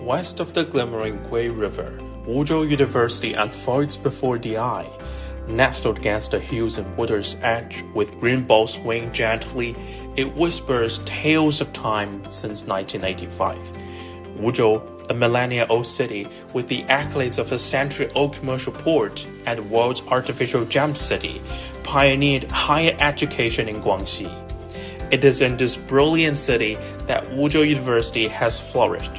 West of the glimmering Gui River, Wuzhou University unfolds before the eye. Nestled against the hills and water's edge, with green balls swaying gently, it whispers tales of time since 1985. Wuzhou, a millennia-old city with the accolades of a century-old commercial port and the world's artificial gem city, pioneered higher education in Guangxi. It is in this brilliant city that Wuzhou University has flourished.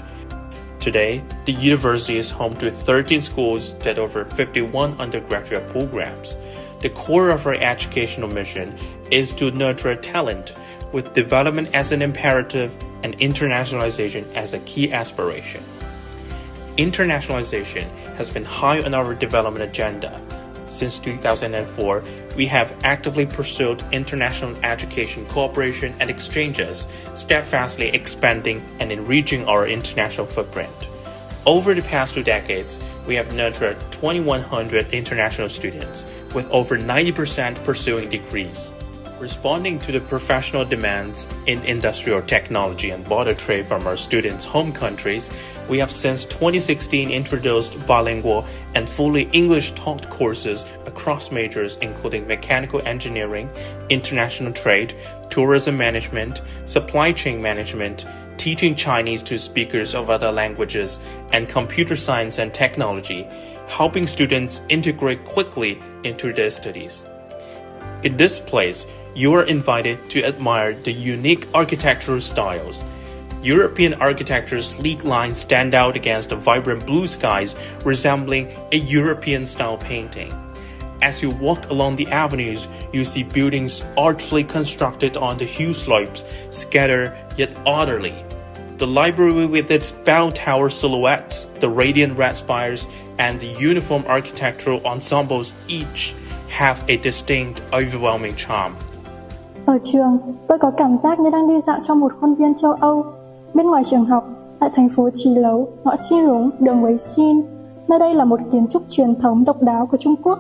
Today, the university is home to 13 schools that offer 51 undergraduate programs. The core of our educational mission is to nurture talent, with development as an imperative and internationalization as a key aspiration. Internationalization has been high on our development agenda. Since 2004, we have actively pursued international education cooperation and exchanges, steadfastly expanding and enriching our international footprint. Over the past 2 decades, we have nurtured 2,100 international students, with over 90% pursuing degrees. Responding to the professional demands in industrial technology and border trade from our students' home countries, we have since 2016 introduced bilingual and fully English-taught courses across majors including mechanical engineering, international trade, tourism management, supply chain management, teaching Chinese to speakers of other languages, and computer science and technology, helping students integrate quickly into their studies. In this place, you are invited to admire the unique architectural styles. European architecture's sleek lines stand out against the vibrant blue skies, resembling a European-style painting. As you walk along the avenues, you see buildings artfully constructed on the hill slopes, scattered yet orderly. The library with its bell tower silhouettes, the radiant red spires, and the uniform architectural ensembles each have a distinct, overwhelming charm. Ở trường, tôi có cảm giác như đang đi dạo trong một khuôn viên châu Âu. Bên ngoài trường học, tại thành phố Chí Lấu, ngõ Chi Rúng, đường Quế Xin, nơi đây là một kiến trúc truyền thống độc đáo của Trung Quốc.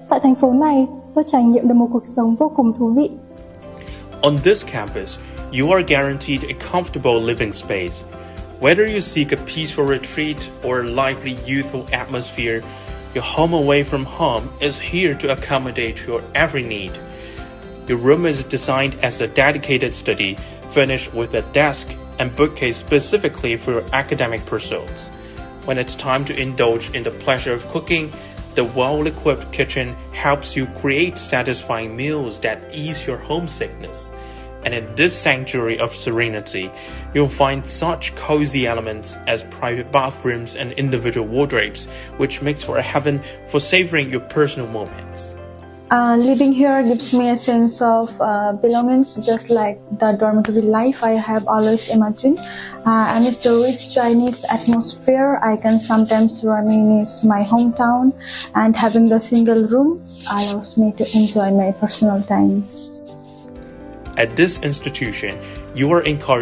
Tại thành phố này, tôi trải nghiệm được một cuộc sống vô cùng thú vị. On this campus, you are guaranteed a comfortable living space. Whether you seek a peaceful retreat or a lively, youthful atmosphere, your home away from home is here to accommodate your every need. Your room is designed as a dedicated study, furnished with a desk and bookcase specifically for your academic pursuits. When it's time to indulge in the pleasure of cooking, the well-equipped kitchen helps you create satisfying meals that ease your homesickness. And in this sanctuary of serenity, you'll find such cozy elements as private bathrooms and individual wardrobes, which makes for a heaven for savoring your personal moments. Living here gives me a sense of belongings, just like the dormitory life I have always imagined. Amidst the rich Chinese atmosphere, I can sometimes reminisce my hometown, and having the single room allows me to enjoy my personal time. At this institution, you are encouraged